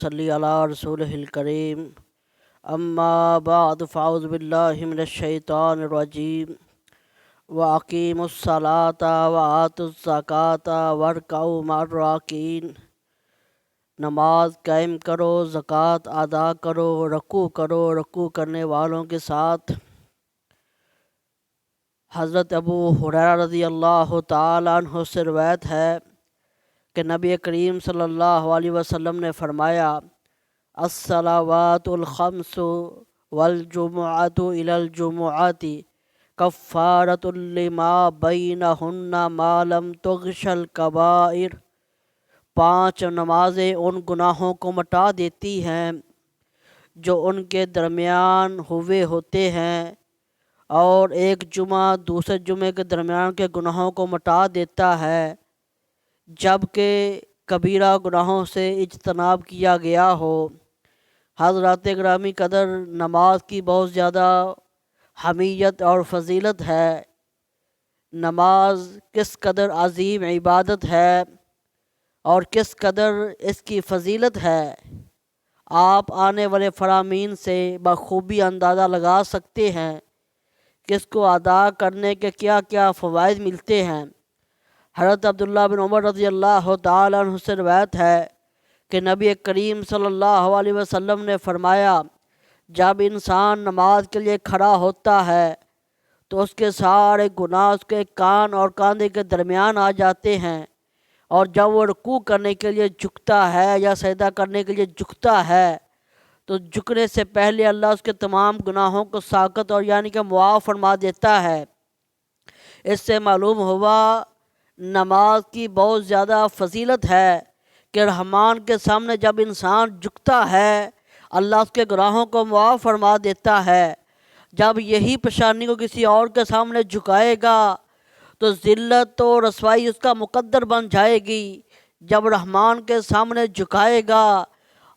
صلی علی رسول الکریم اما بعد فاعوذ باللہ من الشیطان الرجیم واقیموا الصلاۃ وآتوا الزکاۃ وارکعوا مع الراکعین۔ نماز قائم کرو، زکوٰۃ ادا کرو، رکوع کرنے والوں کے ساتھ۔ حضرت ابو ہریرہ رضی اللہ تعالیٰ عنہ سے روایت ہے کہ نبی کریم صلی اللہ علیہ وسلم نے فرمایا: الصلوات الخمس والجمعۃ الی الجمعۃ کفارۃ لما بینہن ما لم تغش الکبائر۔ 5 نمازیں ان گناہوں کو مٹا دیتی ہیں جو ان کے درمیان ہوئے ہوتے ہیں، اور ایک جمعہ دوسرے جمعے کے درمیان کے گناہوں کو مٹا دیتا ہے، جبکہ کبیرہ گناہوں سے اجتناب کیا گیا ہو۔ حضرات گرامی قدر، نماز کی بہت زیادہ اہمیت اور فضیلت ہے۔ نماز کس قدر عظیم عبادت ہے اور کس قدر اس کی فضیلت ہے، آپ آنے والے فرامین سے بخوبی اندازہ لگا سکتے ہیں کہ اس کو ادا کرنے کے کیا کیا فوائد ملتے ہیں۔ حضرت عبداللہ بن عمر رضی اللہ تعالیٰ عنہ سے روایت ہے کہ نبی کریم صلی اللہ علیہ وسلم نے فرمایا: جب انسان نماز کے لیے کھڑا ہوتا ہے تو اس کے سارے گناہ اس کے کان اور کاندھے کے درمیان آ جاتے ہیں، اور جب وہ رکوع کرنے کے لیے جھکتا ہے یا سجدہ کرنے کے لیے جھکتا ہے تو جھکنے سے پہلے اللہ اس کے تمام گناہوں کو ساقط اور یعنی کہ معاف فرما دیتا ہے۔ اس سے معلوم ہوا نماز کی بہت زیادہ فضیلت ہے کہ رحمان کے سامنے جب انسان جھکتا ہے اللہ اس کے گناہوں کو معاف فرما دیتا ہے۔ جب یہی پیشانی کو کسی اور کے سامنے جھکائے گا تو ذلت و رسوائی اس کا مقدر بن جائے گی۔ جب رحمان کے سامنے جھکائے گا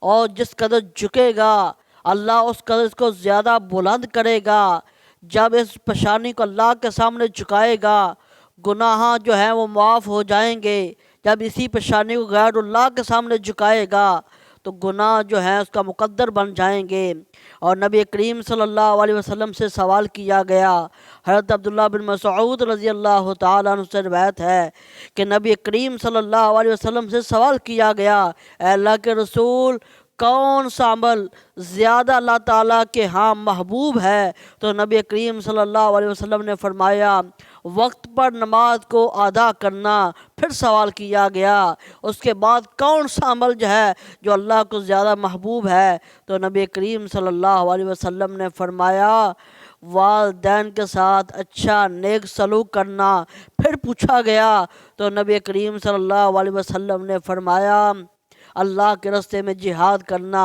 اور جس قدر جھکے گا اللہ اس قدر اس کو زیادہ بلند کرے گا۔ جب اس پیشانی کو اللہ کے سامنے جھکائے گا گناہ جو ہیں وہ معاف ہو جائیں گے۔ جب اسی پیشانی کو غیر اللہ کے سامنے جھکائے گا تو گناہ جو ہیں اس کا مقدر بن جائیں گے۔ اور نبی کریم صلی اللہ علیہ وسلم سے سوال کیا گیا، حضرت عبداللہ بن مسعود رضی اللہ تعالیٰ عنہ سے روایت ہے کہ نبی کریم صلی اللہ علیہ وسلم سے سوال کیا گیا: اے اللہ کے رسول، کون سا عمل زیادہ اللہ تعالیٰ کے ہاں محبوب ہے؟ تو نبی کریم صلی اللہ علیہ وسلم نے فرمایا: وقت پر نماز کو ادا کرنا۔ پھر سوال کیا گیا اس کے بعد کون سا عمل جو اللہ کو زیادہ محبوب ہے؟ تو نبی کریم صلی اللہ علیہ وسلم نے فرمایا: والدین کے ساتھ اچھا نیک سلوک کرنا۔ پھر پوچھا گیا تو نبی کریم صلی اللہ علیہ وسلم نے فرمایا: اللہ کے راستے میں جہاد کرنا۔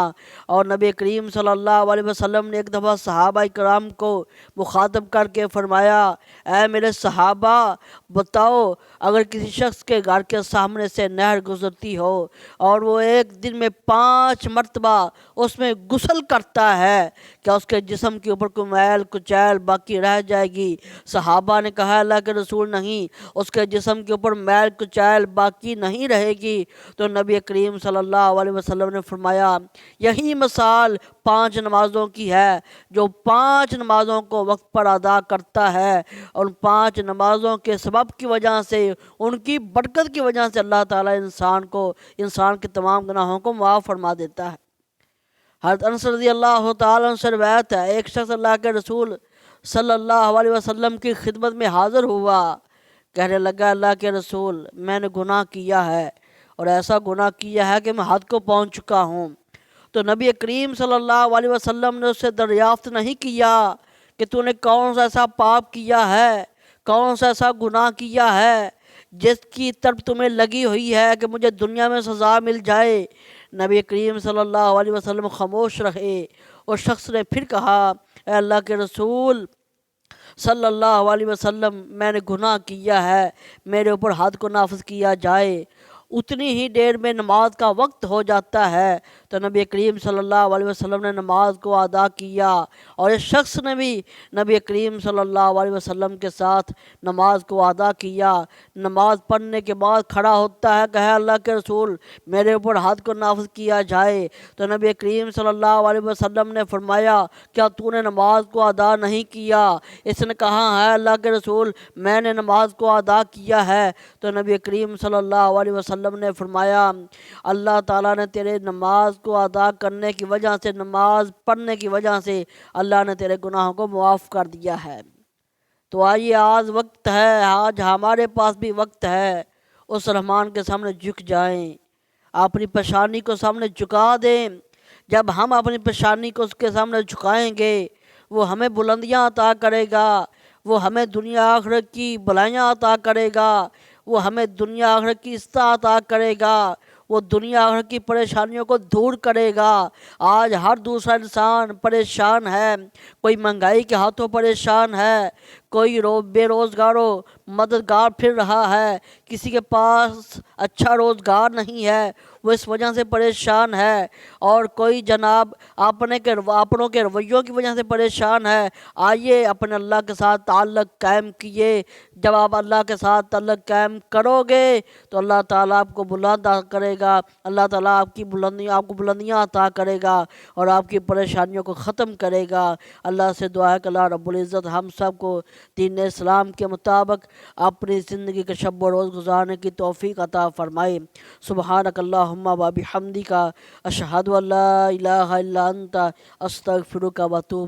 اور نبی کریم صلی اللہ علیہ وسلم نے ایک دفعہ صحابہ کرام کو مخاطب کر کے فرمایا: اے میرے صحابہ، بتاؤ اگر کسی شخص کے گھر کے سامنے سے نہر گزرتی ہو اور وہ ایک دن میں 5 مرتبہ اس میں غسل کرتا ہے، کیا اس کے جسم کے اوپر کوئی میل کچیل باقی رہ جائے گی؟ صحابہ نے کہا: اللہ کے رسول، نہیں، اس کے جسم کے اوپر میل کچیل باقی نہیں رہے گی۔ تو نبی کریم صلی اللہ علیہ وسلم نے فرمایا: یہی مثال 5 نمازوں کی ہے۔ جو 5 نمازوں کو وقت پر ادا کرتا ہے اور 5 نمازوں کے سبب کی وجہ سے، ان کی برکت کی وجہ سے اللہ تعالیٰ انسان کے تمام گناہوں کو معاف فرما دیتا ہے۔ حضرت انس رضی اللہ تعالیٰ عنہ سے روایت ہے، ایک شخص اللہ کے رسول صلی اللہ علیہ وسلم کی خدمت میں حاضر ہوا، کہنے لگا: اللہ کے رسول، میں نے گناہ کیا ہے اور ایسا گناہ کیا ہے کہ میں حد کو پہنچ چکا ہوں۔ تو نبی کریم صلی اللہ علیہ وسلم نے اس سے دریافت نہیں کیا کہ تو نے کون سا ایسا پاپ کیا ہے، کون سا ایسا گناہ کیا ہے جس کی طرف تمہیں لگی ہوئی ہے کہ مجھے دنیا میں سزا مل جائے۔ نبی کریم صلی اللہ علیہ وسلم خاموش رہے۔ اس شخص نے پھر کہا: اے اللہ کے رسول صلی اللہ علیہ وسلم، میں نے گناہ کیا ہے، میرے اوپر حد کو نافذ کیا جائے۔ اتنی ہی دیر میں نماز کا وقت ہو جاتا ہے تو نبی کریم صلی اللہ علیہ وسلم نے نماز کو ادا کیا، اور اس شخص نے بھی نبی کریم صلی اللہ علیہ وسلم کے ساتھ نماز کو ادا کیا۔ نماز پڑھنے کے بعد کھڑا ہوتا ہے کہ اے اللہ کے رسول میرے اوپر حد کو نافذ کیا جائے، تو نبی کریم صلی اللہ علیہ وسلم نے فرمایا کیا تو نے نماز کو ادا نہیں کیا؟ اس نے کہا ہے اللہ کے رسول میں نے نماز کو ادا کیا ہے، تو نبی کریم صلی اللہ علیہ وسلم نے فرمایا اللہ تعالیٰ نے تیرے نماز کو ادا کرنے کی وجہ سے، نماز پڑھنے کی وجہ سے اللہ نے تیرے گناہوں کو معاف کر دیا ہے۔ تو آئیے آج وقت ہے، آج ہمارے پاس بھی وقت ہے، اس رحمان کے سامنے جھک جائیں، اپنی پریشانی کو سامنے جھکا دیں۔ جب ہم اپنی پریشانی کو اس کے سامنے جھکائیں گے وہ ہمیں بلندیاں عطا کرے گا، وہ ہمیں دنیا آخرت کی بھلائیاں عطا کرے گا، وہ ہمیں دنیا آخرت کی اصلاح عطا کرے گا، وہ دنیا آخرت کی پریشانیوں کو دور کرے گا۔ آج ہر دوسرا انسان پریشان ہے، کوئی مہنگائی کے ہاتھوں پریشان ہے، کوئی بے روزگار و مددگار پھر رہا ہے، کسی کے پاس اچھا روزگار نہیں ہے وہ اس وجہ سے پریشان ہے، اور کوئی جناب اپنوں کے رویوں کی وجہ سے پریشان ہے۔ آئیے اپنے اللہ کے ساتھ تعلق قائم کیے، جب آپ اللہ کے ساتھ تعلق قائم کرو گے تو اللہ تعالیٰ آپ کو بلند کرے گا، اللہ تعالیٰ آپ کو بلندیاں عطا کرے گا اور آپ کی پریشانیوں کو ختم کرے گا۔ اللہ سے دعا ہے کہ اللہ رب العزت ہم سب کو دین اسلام کے مطابق اپنی زندگی کے شب و روز گزارنے کی توفیق عطا فرمائے۔ سبحانک اللہم و بحمدک اشہد ان لا الہ الا انت استغفرک و اتوب